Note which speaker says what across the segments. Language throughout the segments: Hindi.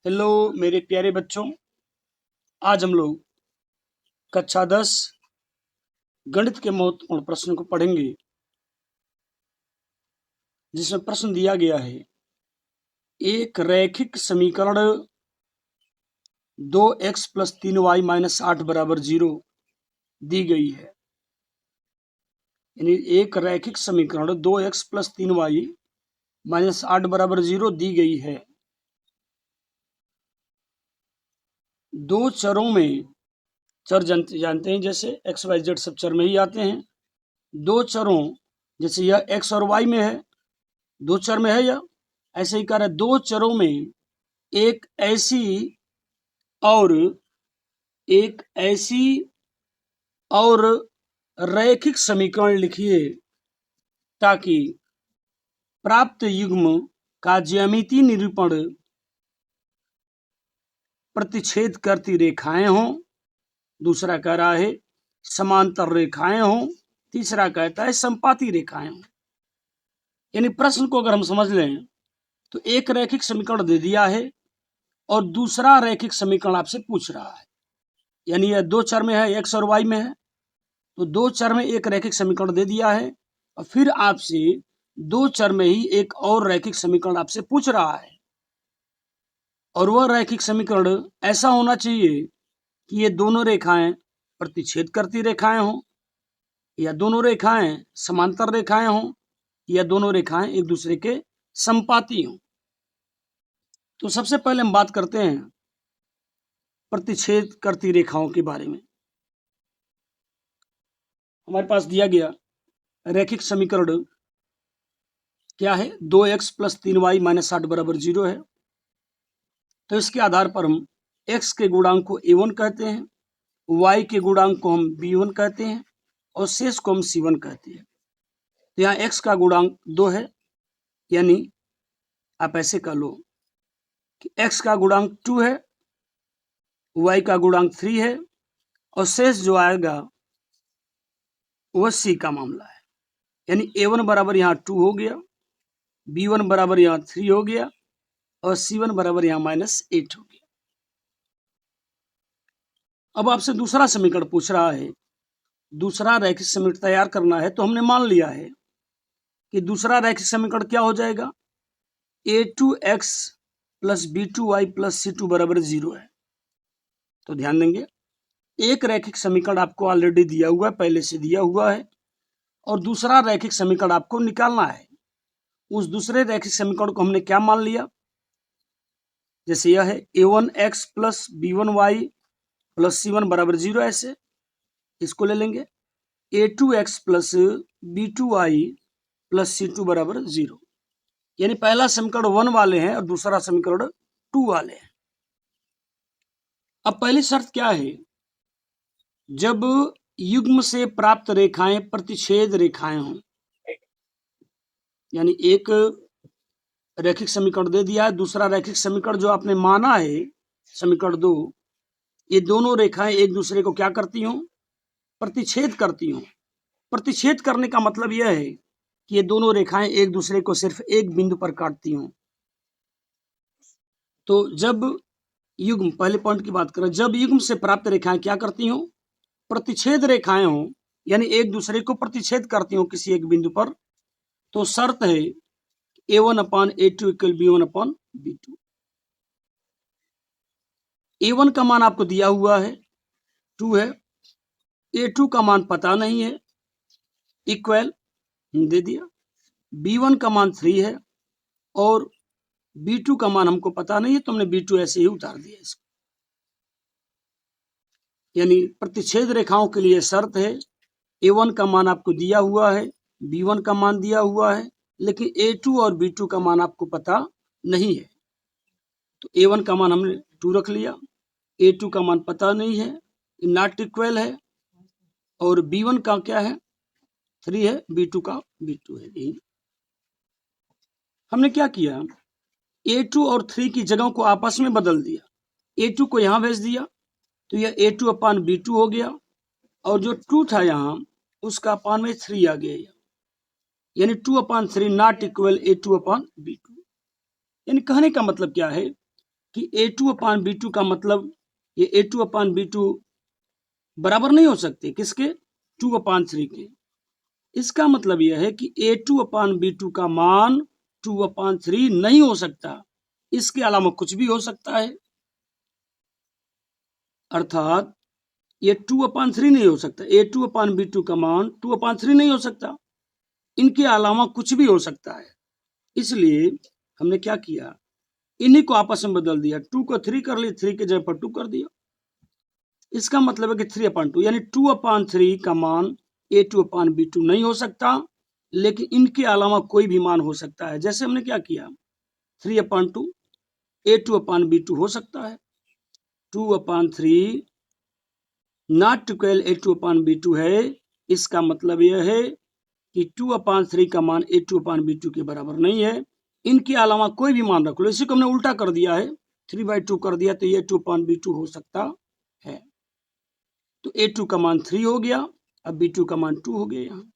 Speaker 1: हेलो मेरे प्यारे बच्चों, आज हम लोग कक्षा 10 गणित के महत्वपूर्ण प्रश्न को पढ़ेंगे, जिसमें प्रश्न दिया गया है एक रैखिक समीकरण 2x + 3y - 8 = 0 दी गई है। यानी एक रैखिक समीकरण 2x + 3y - 8 = 0 दी गई है। दो चरों में, चर जानते हैं जैसे x y z सब चर में ही आते हैं। दो चरों जैसे यह x और y में है, दो चर में है यह, ऐसे ही कह रहा है दो चरों में एक ऐसी और रैखिक समीकरण लिखिए ताकि प्राप्त युग्म का ज्यामितीय निरूपण प्रतिच्छेद करती रेखाएं हों। दूसरा कह रहा है समांतर रेखाएं हों। तीसरा कहता है संपाती रेखाएं हों। यानी प्रश्न को अगर हम समझ लें तो एक रैखिक समीकरण दे दिया है और दूसरा रैखिक समीकरण आपसे पूछ रहा है। यानी यह दो चर में है, x और y में है, तो दो चर में एक रैखिक समीकरण दे दिया है और फिर आपसे दो चर में ही एक और रैखिक समीकरण आपसे पूछ रहा है। और वह रैखिक समीकरण ऐसा होना चाहिए कि ये दोनों रेखाएं प्रतिच्छेद करती रेखाएं हों, या दोनों रेखाएं समांतर रेखाएं हों, या दोनों रेखाएं एक दूसरे के संपाती हों। तो सबसे पहले हम बात करते हैं प्रतिच्छेद करती रेखाओं के बारे में। हमारे पास दिया गया रैखिक समीकरण क्या है, 2x + 3y - 8 = 0 है। तो इसके आधार पर हम x के गुणांक को a1 कहते हैं, y के गुणांक को हम b1 कहते हैं और शेष को हम c1 कहते हैं। तो यहाँ x का गुणांक 2 है, यानी आप ऐसे कह लो कि x का गुणांक 2 है, y का गुणांक 3 है और शेष जो आएगा वह c का मामला है। यानी a1 बराबर यहाँ 2 हो गया, b1 बराबर यहाँ 3 हो गया और c1 बराबर यहाँ -8 हो गया। अब आपसे दूसरा समीकरण पूछ रहा है, दूसरा रैखिक समीकरण तैयार करना है। तो हमने मान लिया है कि दूसरा रैखिक समीकरण क्या हो जाएगा, a2x + b2y + c2 = 0 है। तो ध्यान देंगे, एक रैखिक समीकरण आपको ऑलरेडी दिया हुआ है, पहले से दिया हुआ है, और दूसरा रैखिक समीकरण आपको निकालना है। उस दूसरे रैखिक समीकरण को हमने क्या मान लिया, जैसे यह है a1x + b1y + c1 = 0, ऐसे इसको ले लेंगे a2x + b2y + c2 = 0। यानी पहला समीकरण 1 वाले हैं और दूसरा समीकरण 2 वाले हैं। अब पहली शर्त क्या है, जब युग्म से प्राप्त रेखाएं प्रतिच्छेद रेखाएं हों। यानी एक रैखिक समीकरण दे दिया है, दूसरा रैखिक समीकरण जो आपने माना है समीकरण 2, ये दोनों रेखाएं एक दूसरे को क्या करती हों, प्रतिच्छेद करती हों। प्रतिच्छेद करने का मतलब यह है कि ये दोनों रेखाएं एक दूसरे को सिर्फ एक बिंदु पर काटती हों। तो जब युग्म, पहले पॉइंट की बात करें, जब युग्म से प्राप्त रेखाएं क्या करती हों, प्रतिच्छेद रेखाएं हों, यानी एक दूसरे को प्रतिच्छेद करती हों किसी एक बिंदु पर, तो शर्त है a1/a2 = b1/b2। a1 का मान आपको दिया हुआ है 2 है, a2 का मान पता नहीं है, इक्वल दे दिया, b1 का मान 3 है और b2 का मान हमको पता नहीं है, तो हमने b2 ऐसे ही उतार दिया इसको। यानी प्रतिच्छेद रेखाओं के लिए शर्त है a1 का मान आपको दिया हुआ है, b1 का मान दिया हुआ है, लेकिन a2 और b2 का मान आपको पता नहीं है। तो a1 का मान हमने 2 रख लिया, a2 का मान पता नहीं है, नॉट इक्वल है, और b1 का क्या है 3 है, b2 का b2 है। यही हमने क्या किया, a2 और 3 की जगह को आपस में बदल दिया। a2 को यहाँ भेज दिया तो यह a2/b2 हो गया, और जो 2 था यहाँ उसका अपान में 3 आ गया, यानी 2/3 नॉट इक्वल a2/b2। यानी कहने का मतलब क्या है कि A2 अपान B2 का मतलब ये A2 अपान B2 बराबर नहीं हो सकते किसके, 2 अपान 3 के। इसका मतलब यह है कि A2 अपान B2 का मान 2 अपान 3 नहीं हो सकता, इसके अलावा कुछ भी हो सकता है। अर्थात ये 2 अपान 3 नहीं हो सकता, A2 अपान B2 का मान 2 अपान 3 नहीं हो सकता, इनके अलावा कुछ भी हो सकता है। इसलिए हमने क्या किया, इन्हीं को आपस में बदल दिया, 2 को 3 कर लिया, 3 के जगह पर 2 कर दिया। इसका मतलब है कि 3 अपान 2 यानी 2 अपान 3 का मान A2 अपान B2 नहीं हो सकता, लेकिन इनके अलावा कोई भी मान हो सकता है। जैसे हमने क्या किया, 3 अपान 2 A2 अपान B2 हो सकता है, 2 अपान 3 not equal A2 upon B2 है। इसका मतलब यह है कि 2 अपान 3 का मान A2 अपान B2 के बराबर नहीं है, इनके अलावा कोई भी मान रख लो। इसी को हमने उल्टा कर दिया है, 3/2 कर दिया, तो ये A2 अपान B2 हो सकता है। तो A2 का मान 3 हो गया, अब B2 का मान 2 हो गया यहाँ।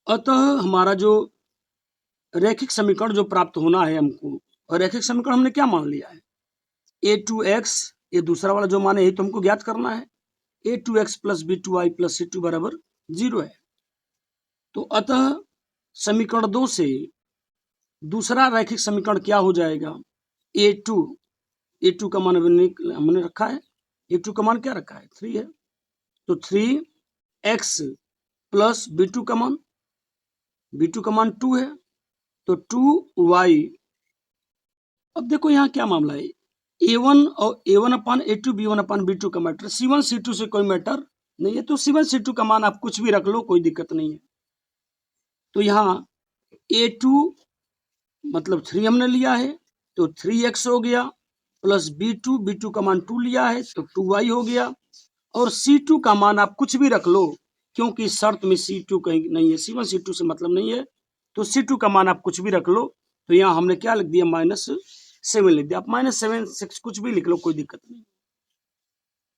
Speaker 1: अतः हमारा जो रैखिक समीकरण जो प्राप्त होना है हमको, और रैखिक समीकरण हमने क्या मान लिया है, A2x, ये दूसरा वाला जो मान है तो हमको ज्ञात करना है, A2x plus B2y plus C2 बराबर 0 है। तो अतः समीकरण 2 से दूसरा रैखिक समीकरण क्या हो जाएगा, A2 का मान हमने रखा है, A2 का मान क्या रखा है, 3 है, तो 3x प्लस B2 का मान, B2 का मान 2 है, तो 2y। अब देखो यहाँ क्या मामला है, A1 और A1 अपान A2 B1 अपान B2 का मैटर, C1 C2 से कोई मैटर नहीं है, तो C1 C2 का मान आप कुछ भी रख लो, कोई दिक्कत नहीं है। तो यहाँ A2 मतलब 3 हमने लिया है, तो 3x हो गया, प्लस B2 का मान 2 लिया है, तो 2y हो गया, और C2 का मान आप कुछ भी रख लो, क्योंकि शर्त में C2 कहीं नहीं है, C1 C2 से मतलब नहीं है, तो C2 का मान आप कुछ भी रख लो। तो यहाँ हमने क्या लिख दिया, -7 लिख दिया, आप -7 6 कुछ भी लिख लो, कोई दिक्कत नहीं।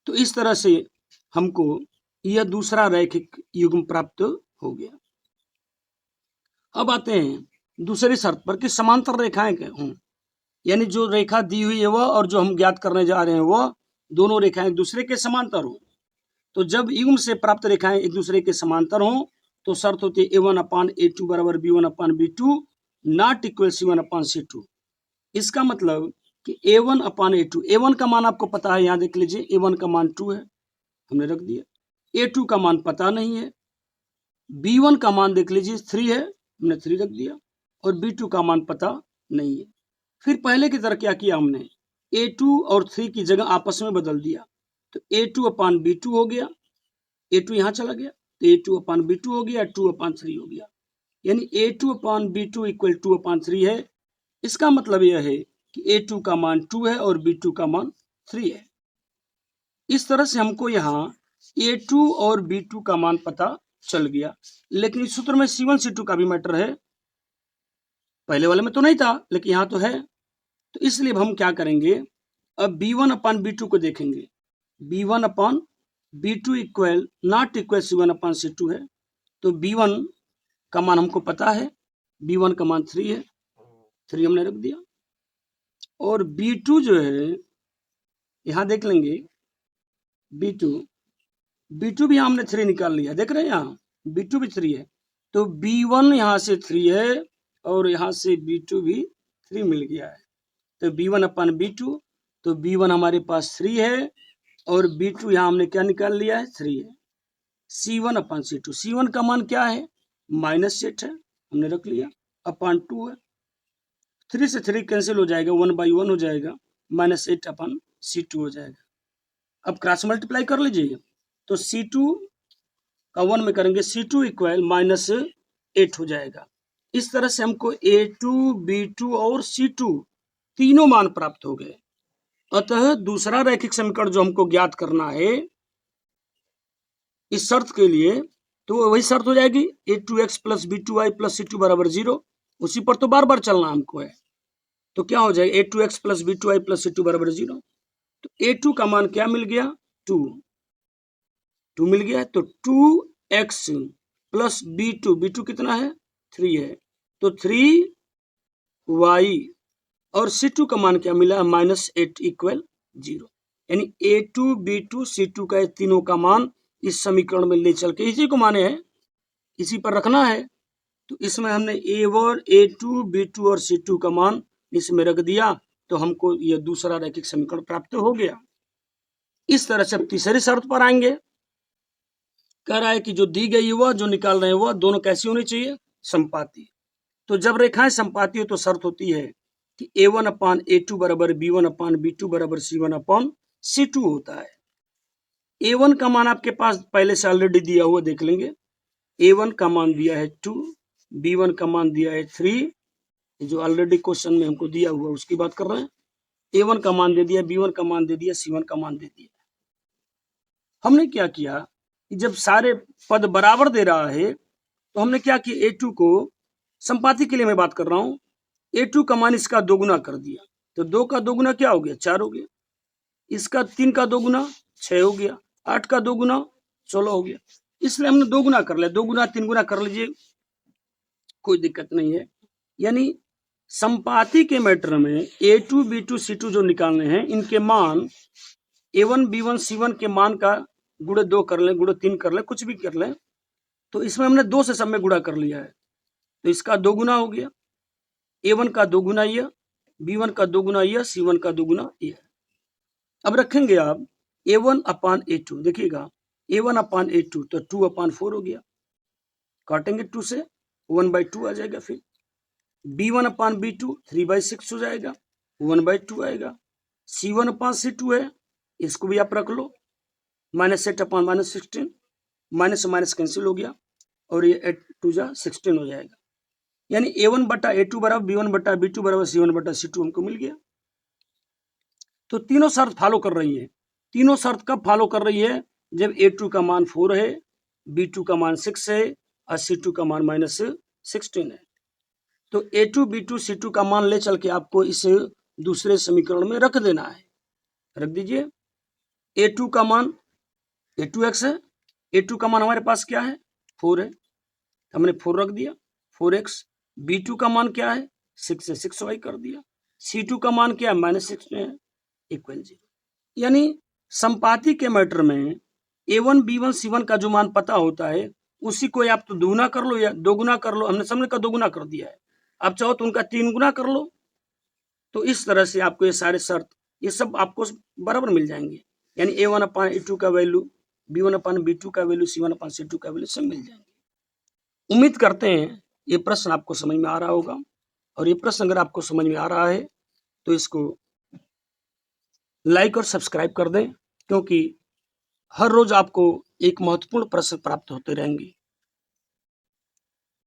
Speaker 1: तो इस तरह से हमको यह दूसरा रैखिक युग्म प्राप्त हो गया। अब आते हैं दूसरी शर्त पर कि समांतर रेखाएं हों, यानी जो रेखा दी हुई है वह और जो हम ज्ञात करने जा रहे हैं वह दोनों रेखाएं एक दूसरे के समांतर हों। तो जब युग्म से प्राप्त रेखाएं एक दूसरे के समांतर हों तो शर्त होती है A1 अपान A2 बराबर B1 upon B2 not equal C1 upon C2। इसका मतलब कि A1 अपान A2, A1 का मान आपको पता है, यहाँ देख लीजिए A1 का मान 2 है, हमने रख दिया, A2 का मान पता नहीं है, B1 का मान देख लीजिए 3 है, हमने 3 रख दिया, और B2 का मान पता नहीं है। फिर पहले की तरह क्या किया हमने, A2 और 3 की जगह आपस में बदल दिया, तो A2 अपान B2 हो गया, A2 यहाँ चला गया, तो A2 अपान B2 हो गया, 2 अपान 3 हो गया, यानी A2 अपान B2 इक्वल 2 अपान 3 है। इसका मतलब यह है कि A2 का मान 2 है और B2 का मान 3 है। इस तरह से हमको यहाँ A2 और B2 का मान पता चल गया, लेकिन इस सूत्र में C1 C2 का भी मैटर है, पहले वाले में तो नहीं था लेकिन यहाँ तो है। तो इसलिए हम क्या करेंगे, अब B1 अपान B2 को देखेंगे, B1 upon B2 equal not equal C1 upon C2 है, तो B1 का मान हमको पता है, B1 का मान 3 है, 3 हमने रख दिया, और B2 जो है यहाँ देख लेंगे, B2 भी हमने 3 निकाल लिया, देख रहे हैं यहाँ B2 भी 3 है, तो B1 यहाँ से 3 है और यहाँ से B2 भी 3 मिल गया है, तो B1 अपान B2, तो B1 हमारे पास 3 है और B2 यहाँ हमने क्या निकाल लिया है, 3 है। C1 अपान C2, C1 का मान क्या है, -8 है, हमने रख लिया, अपान 2 है, 3 से 3 कैंसिल हो जाएगा, 1/1 हो जाएगा, -8 अपान C2 हो जाएगा। अब क्रॉस मल्टीप्लाई कर लीजिए, तो C2 का 1 में करेंगे, C2 इक्वल -8 हो जाएगा। इस तरह से हमको A2, B2 और C2 तीनों मान प्राप्त हो गए। अतः दूसरा रैखिक समीकरण जो हमको ज्ञात करना है इस शर्त के लिए, तो वही शर्त हो जाएगी A2x plus B2y plus C2 बराबर 0, उसी पर तो बार बार चलना हमको है। तो क्या हो जाएगा, A2x plus B2y plus C2 बराबर 0, तो A2 का मान क्या मिल गया, 2 मिल गया, तो 2x प्लस B2 कितना है, 3 है, तो 3y और C2 का मान क्या मिला, -8 = 0। यानी A2 B2 C2 का तीनों का मान इस समीकरण में ले चल के इसी को माने हैं, इसी पर रखना है। तो इसमें हमने A1 A2 B2 और C2 का मान इसमें रख दिया, तो हमको यह दूसरा रैखिक समीकरण प्राप्त हो गया। इस तरह से अब तीसरी शर्त पर आएंगे। कह रहा है कि जो दी गई वह जो निकाल रहे हैं वह दोनों कैसी होनी चाहिए, संपाती। तो जब रेखाएं संपाती हो तो शर्त होती है कि A1/A2 बराबर B1/B2 बराबर C1/C2 होता है। A1 का मान आपके पास पहले से ऑलरेडी दिया हुआ, देख लेंगे। A1 का मान दिया है 2, B1 का मान दिया है 3, जो ऑलरेडी क्वेश्चन में हमको दिया हुआ उसकी बात कर रहे हैं। A1 का मान दे दिया, B1 का मान दे दिया, C1 का मान दे दिया। हमने क्या किया कि जब सारे पद बराबर दे रहा है तो हमने क्या किया, A2 को संपाती के लिए मैं बात कर रहा हूं, A2 का मान इसका दोगुना कर दिया। तो 2 का दोगुना क्या हो गया, 4 हो गया। इसका 3 का दोगुना 6 हो गया। 8 का दोगुना 16 हो गया। इसलिए हमने दोगुना कर लिया, 2 गुना 3 गुना कर लीजिए, कोई दिक्कत नहीं है। यानी संपाती के मैटर में A2 B2 C2 जो निकालने हैं, इनके मान A1 B1 C1 के मान का गुणे 2 कर लें, गुणे 3 कर लें, कुछ भी कर लें। तो इसमें हमने 2 से सब में गुणा कर लिया है, तो इसका 2 गुना हो गया। A1 का 2 गुना यह, B1 का 2 गुना यह, C1 का 2 गुना यह। अब रखेंगे आप A1/A2, देखिएगा A1/A2 तो 2/4 हो गया, काटेंगे 2 से 1/2 आ जाएगा। फिर B1/B2 3/6 हो जाएगा, 1/2 आएगा। C1/C2 है, इसको भी आप रख लो, -8/-16, माइनस से माइनस कैंसिल हो गया और ये 8 2 जा 16 हो जाएगा। यानी A1/A2 बराबर B1/B2 बराबर C1/C2 हमको मिल गया। तो तीनों शर्त फॉलो कर रही है। तीनों शर्त कब फॉलो कर रही है, जब A2 का मान 4 है, B2 का मान 6 है और C2 का मान -16 है। तो A2 B2 C2 का मान ले चल के आपको इस दूसरे समीकरण में रख देना है। रख दीजिए। A2 का मान A2x है, A2 का मान हमारे पास क्या है, 4 है, हमने 4 रख दिया, 4x। B2 का मान क्या है, 6 है, 6y कर दिया। C2 का मान क्या है, -6 है, इक्वल 0। यानी संपाती के मैटर में A1 B1 C1 का जो मान पता होता है, उसी को आप तो दोगुना कर लो या दोगुना कर लो। हमने सबने का दोगुना कर दिया है, आप चाहो तो उनका 3 गुना कर लो। तो इस तरह से आपको ये सारे शर्त, ये सब आपको बराबर मिल जाएंगे। यानी A1/A2 का वैल्यू, B1/B2 का वैल्यू, C1/C2 का वैल्यू सब मिल जाएंगे। उम्मीद करते हैं ये प्रश्न आपको समझ में आ रहा होगा, और ये प्रश्न अगर आपको समझ में आ रहा है तो इसको लाइक और सब्सक्राइब कर दें, क्योंकि हर रोज आपको एक महत्वपूर्ण प्रश्न प्राप्त होते रहेंगे।